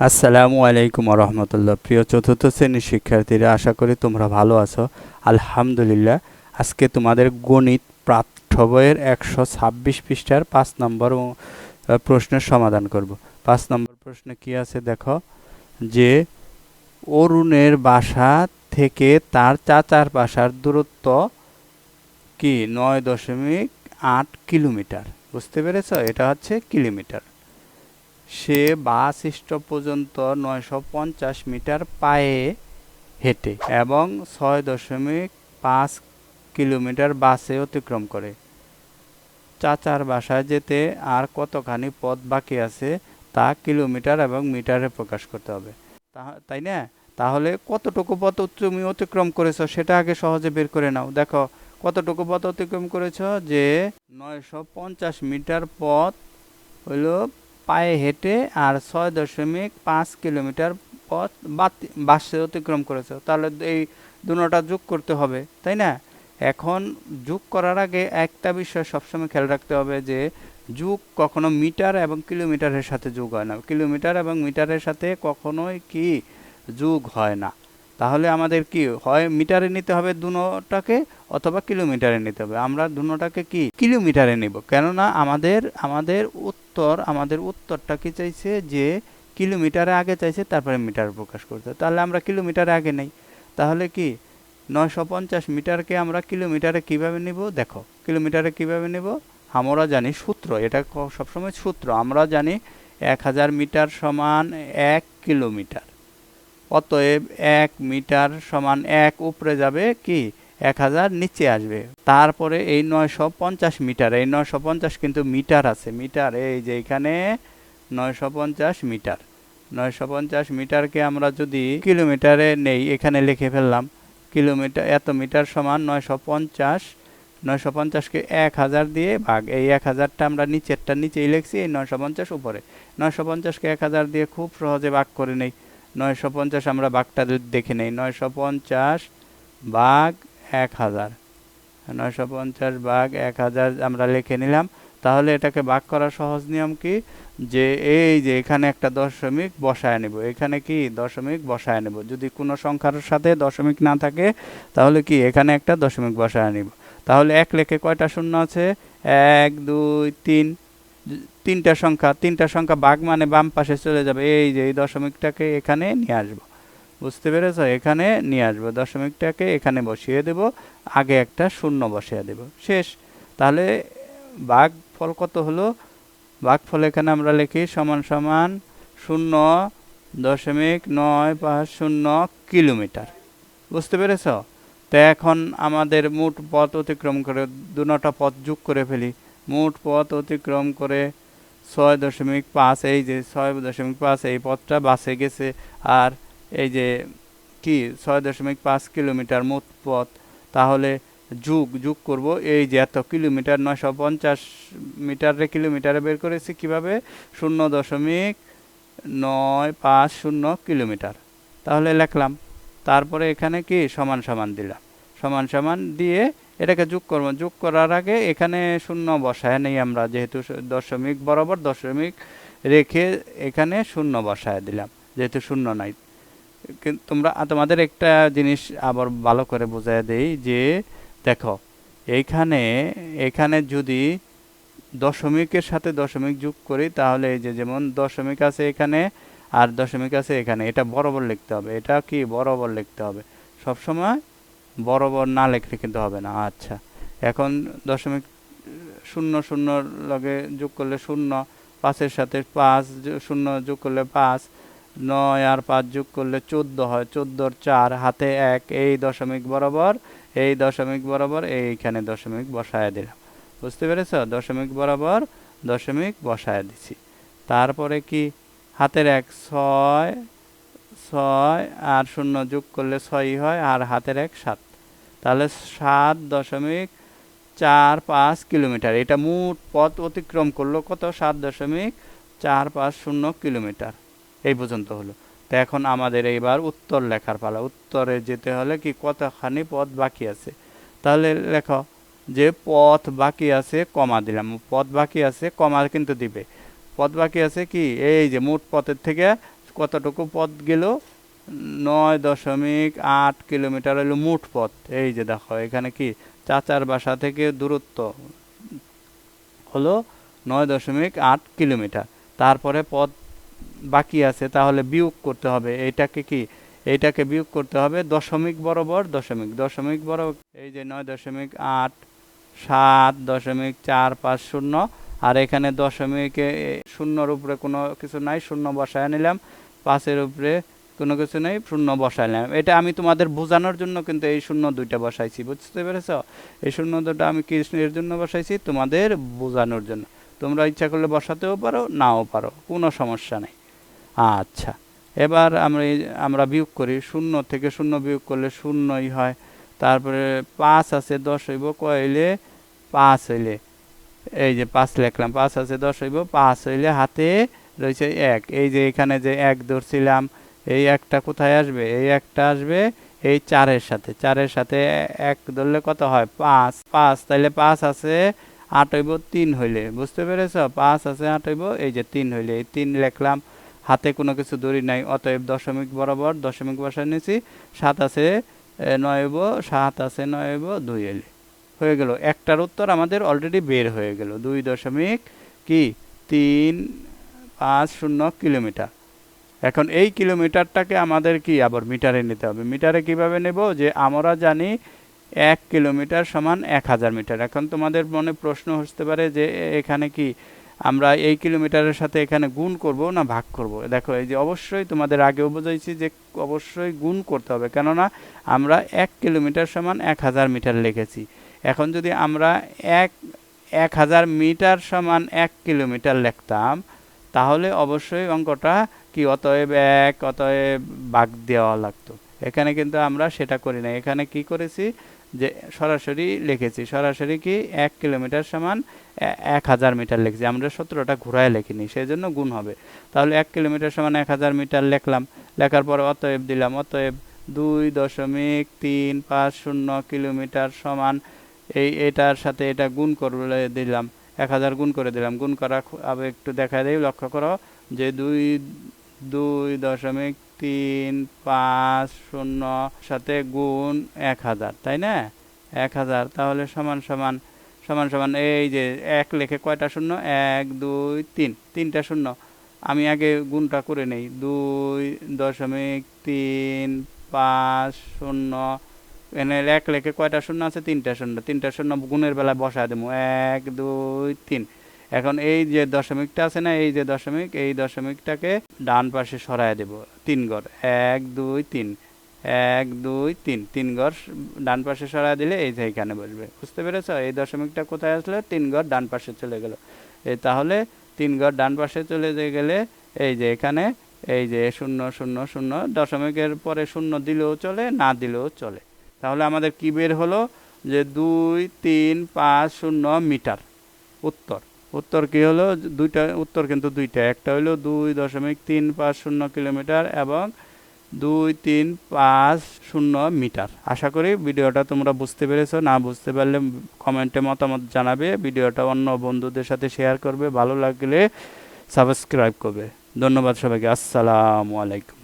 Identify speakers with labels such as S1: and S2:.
S1: আসসালামু আলাইকুম রহমতুল্লাহ। প্রিয় চতুর্থ শ্রেণীর শিক্ষার্থীরা, আশা করি তোমরা ভালো আছো। আলহামদুলিল্লাহ। আজকে তোমাদের গণিত পাঠ্য বইয়ের 126 পৃষ্ঠার 5 নম্বর প্রশ্নের সমাধান করব। 5 নম্বর প্রশ্নে কি আছে দেখো, যে অরুণের বাসা থেকে তার চাচার বাসার দূরত্ব কি 9.8 কিলোমিটার। বুঝতে পেরেছো? এটা হচ্ছে কিলোমিটার। সে বাস স্টপ পর্যন্ত 950 মিটার পায়ে হেঁটে এবং 6.5 কিলোমিটার বাসে অতিক্রম করে। চাচার বাসায় যেতে আর কতখানি পথ বাকি আছে তা কিলোমিটার এবং মিটারে প্রকাশ করতে হবে। তাই না? তাহলে কতটুকু পথ তুমি অতিক্রম করেছো সেটা আগে সহজে বের করে নাও। দেখো কতটুকু পথ অতিক্রম করেছো, যে 950 মিটার পথ হলো পায়ে হেঁটে, আর 6.5 কিলোমিটার পথ বাসে অতিক্রম করেছে। তাহলে এই দুটোটা যোগ করতে হবে, তাই না? এখন যোগ করার আগে একটা বিষয় সবসময় খেয়াল রাখতে হবে, যে যোগ কখনো মিটার এবং কিলোমিটারের সাথে যোগ হয় না। কিলোমিটার এবং মিটারের সাথে কখনোই কি যোগ হয় না। তাহলে আমাদের কি হয়, মিটারে নিতে হবে দুটোটাকে, অথবা কিলোমিটারে নিতে হবে। আমরা দুটোটাকে কি কিলোমিটারে নিব, কেননা আমাদের উত্তরটা কি চাইছে, যে কিলোমিটারে আগে চাইছে, তারপরে মিটার প্রকাশ করতে। তাহলে আমরা কিলোমিটারে আগে নেই। তাহলে কি 950 মিটারকে আমরা কিলোমিটারে কিভাবে নিব? দেখো কিলোমিটারে কিভাবে নিব, আমরা জানি সূত্র, এটা সবসময় সূত্র। আমরা জানি 1000 মিটার সমান 1 কিলোমিটার। অতএব 1 মিটার সমান 1 উপরে যাবে, কি 1000 নিচে আসবে। তারপরে এই 950 মিটার, এই 950 কিন্তু মিটার আছে, মিটার এই যে এখানে 950 মিটার। 950 মিটারকে আমরা যদি কিলোমিটারে নেই, এখানে লিখে ফেললাম কিলোমিটার, এত মিটার সমান 950। 950কে 1000 দিয়ে ভাগ, এই 1000টা আমরা নিচেরটা নিচেই লিখছি, এই 950 উপরে। 950কে 1000 দিয়ে খুব সহজে ভাগ করে নেই। 950 আমরা ভাগটা দেখে নেই, 950 ভাগ 1000, 950 ভাগ 1000 আমরা লিখে নিলাম। তাহলে এটাকে ভাগ করার সহজ নিয়ম কি, যে এই যে এখানে একটা দশমিক বসায় নেব, এখানে কি দশমিক বসায় নেব। যদি কোনো সংখ্যার সাথে দশমিক না থাকে তাহলে কি এখানে একটা দশমিক বসায় নেব। তাহলে এক লেখে কয়টা শূন্য আছে? 1 2 3, তিনটা সংখ্যা ভাগ মানে বাম পাশে চলে যাবে। এই যে এই দশমিকটাকে এখানে নিয়ে আসবো। বুঝতে পেরেছো? এখানে নিয়ে আসবো, দশমিকটাকে এখানে বসিয়ে দেব, আগে একটা শূন্য বসিয়ে দেব, শেষ। তাহলে ভাগফল কত হলো? ভাগফল এখানে আমরা লিখি সমান সমান 0.950 কিলোমিটার। বুঝতে পেরেছ? তো এখন আমাদের মোট পথ অতিক্রম করে দুটা পথ যোগ করে ফেলি। মোট পথ অতিক্রম করে 6.5, এই যে 6.5 এই পথটা বাসে গেছে। আর এই যে কি 6.5 কিলোমিটার মোট পথ। তাহলে যোগ করব, এই যে এত কিলোমিটার, 950 মিটারে কিলোমিটারে বের করেছি কিভাবে, 0.950 কিলোমিটার। তাহলে লিখলাম, তারপরে এখানে কি সমান সমান দিলাম, সমান সমান দিয়ে এটাকে যোগ করব। যোগ করার আগে এখানে শূন্য বসায় নেই আমরা, যেহেতু দশমিক বরাবর দশমিক রেখে এখানে শূন্য বসায় দিলাম, যেহেতু শূন্য নাই। তোমাদের একটা জিনিস আবার ভালো করে বোঝায় দেই, যে দেখো এখানে যদি দশমিকের সাথে দশমিক যোগ করি, তাহলে এই যে যেমন দশমিক আছে এখানে আর দশমিক আছে এখানে, এটা বরাবর লিখতে হবে। এটা কি বরাবর লিখতে হবে, সবসময় বরাবর না লিখলে কিন্তু হবে না। আচ্ছা, এখন দশমিক শূন্য শূন্য লগে যোগ করলে শূন্য, 5-এর সাথে 5 শূন্য যোগ করলে 5, 9 আর 5 যোগ করলে 14 হয়, 14-র 4 হাতে 1, এই দশমিক বরাবর, এই দশমিক বরাবর এইখানে দশমিক বসায় দিলাম। বুঝতে পেরেছ? দশমিক বরাবর দশমিক বসায় দিছি। তারপরে কি হাতের 1 6, 6 আর শূন্য যোগ করলে 6 হয়, আর হাতের 1 7। তাহলে 7.45 কিলোমিটার। এটা মোট পথ অতিক্রম করলো কত? 7.450 কিলোমিটার। এই পর্যন্ত হলো। তো এখন আমাদের এইবার উত্তর লেখার পালা। উত্তরে যেতে হলে কি কতখানি পথ বাকি আছে? তাহলে লেখো যে পথ বাকি আছে, কমা দিলাম। পথ বাকি আছে, কমা কিন্তু দিবে। পথ বাকি আছে কি, এই যে মোট পথের থেকে কতটুকু পথ গেল 9.8 কিলোমিটার হলো মোট পথ। এই যে দেখো এখানে কি চাচার বাসা থেকে দূরত্ব হলো 9.8 কিলোমিটার। তারপরে পথ বাকি আছে, তাহলে বিয়োগ করতে হবে। এইটাকে বিয়োগ করতে হবে দশমিক বরাবর, দশমিক বরাবর। এই যে 9.8 7.450, আর এখানে দশমিকে শূন্যর উপরে কোনো কিছু নাই, শূন্য বসায় নিলাম। 5-এর উপরে কোনো কিছু নেই, শূন্য বসাইলাম। এটা আমি তোমাদের বোঝানোর জন্য কিন্তু এই শূন্য দুইটা বসাইছি, বুঝতে পেরেছ? এই শূন্য দুটো আমি কৃষ্ণের জন্য বসাইছি, তোমাদের বোঝানোর জন্য। তোমরা ইচ্ছা করলে বসাতেও পারো, নাও পারো, কোনো সমস্যা নেই। আচ্ছা, এবার আমরা বিয়োগ করি। 0 থেকে 0 বিয়োগ করলে 0ই হয়। তারপরে 5 আছে 10 হইব কইলে 5 হইলে, এই যে 5 লিখলাম, 5 আছে 10 হইব, 5 হইলে হাতে রয়েছে 1। এই যে এখানে যে 1 ধরছিলাম, এই একটা কোথায় আসবে? এই একটা আসবে এই 4-এর সাথে। 4-এর সাথে 1 ধরলে কত হয়? 5। 5 তাইলে 5 আছে 8 হইব 3 হইলে, বুঝতে পেরেছ? 5 আছে 8 হইব, এই যে 3 হইলে, এই 3 লিখলাম। হাতে কোনো কিছু ধরি নাই, অতএব দশমিক বরাবর দশমিক বসায় নিয়েছি। 7 আছে 9 হইব, 7 আছে 9 হইব, 2 হইলে হয়ে গেল। একটার উত্তর আমাদের অলরেডি বের হয়ে গেল, 2.350 কিলোমিটার। এখন এই কিলোমিটারটাকে আমাদের কি আবার মিটারে নিতে হবে। মিটারে কিভাবে নেব? যে আমরা জানি 1 কিলোমিটার সমান 1000 মিটার। এখন তোমাদের মনে প্রশ্ন আসতে পারে যে এখানে কি আমরা এই কিলোমিটারের সাথে এখানে গুণ করব না ভাগ করব? দেখো এই যে অবশ্যই তোমাদের আগেও বোঝাইছি যে অবশ্যই গুণ করতে হবে, কেননা আমরা 1 কিলোমিটার সমান 1000 মিটার লিখেছি। এখন যদি আমরা 1000 মিটার সমান 1 কিলোমিটার লিখতাম, তাহলে অবশ্যই অঙ্কটা কি অতএব 1 অতএব ভাগ দেওয়া লাগতো। এখানে কিন্তু আমরা সেটা করি না। এখানে কি করেছি যে সরাসরি লিখেছি, সরাসরি কি 1 কিলোমিটার সমান 1000 মিটার লিখছি। আমরা সূত্রটা ঘুরায় লিখিনি, সেই জন্য গুণ হবে। তাহলে 1 কিলোমিটার সমান 1000 মিটার লিখলাম, লেখার পর অতএব দিলাম। অতএব 2.350 কিলোমিটার সমান এটার সাথে এটা গুণ করে দিলাম, 1000 গুণ করে দিলাম। গুণ করা আবার একটু দেখা দেই, লক্ষ্য করো যে 2.350 সাথে গুণ 1000, তাই না? 1000 তাহলে সমান সমান সমান সমান এই যে 1 লিখে কয়টা শূন্য? 1 2 3, 3টা শূন্য। আমি আগে গুণটা করে নেই, 2.350 এনে 1 লিখে কয়টা শূন্য আছে? 3টা শূন্য। 3টা শূন্য গুণের বেলায় বসায় দেবো, 1 2 3। এখন এই যে দশমিকটা আছে না, এই যে দশমিক, এই দশমিকটাকে ডান পাশে সরায় দেব 3 ঘর। 1 2 3, 1 2 3, 3 ঘর ডান পাশে সরায় দিলে এই যে এখানে বসবে, বুঝতে পেরেছ? এই দশমিকটা কোথায় আসলে 3 ঘর ডান পাশে চলে গেল। এই তাহলে 3 ঘর ডান পাশে চলে গেলে এই যে এখানে এই যে 0 0 0, দশমিকের পরে 0 দিলেও চলে, না দিলেও চলে। তাহলে আমাদের কি বের হলো? যে 2350 মিটার উত্তর কি হলো? দুইটা উত্তর কিন্তু দুইটা, একটা হলো 2.350 কিলোমিটার এবং 2350 মিটার। আশা করি ভিডিওটা তোমরা বুঝতে পেরেছো। না বুঝতে পারলে কমেন্টে মতামত জানাবে। ভিডিওটা অন্য বন্ধুদের সাথে শেয়ার করবে, ভালো লাগলে সাবস্ক্রাইব করবে। ধন্যবাদ সবাইকে। আসসালামু আলাইকুম।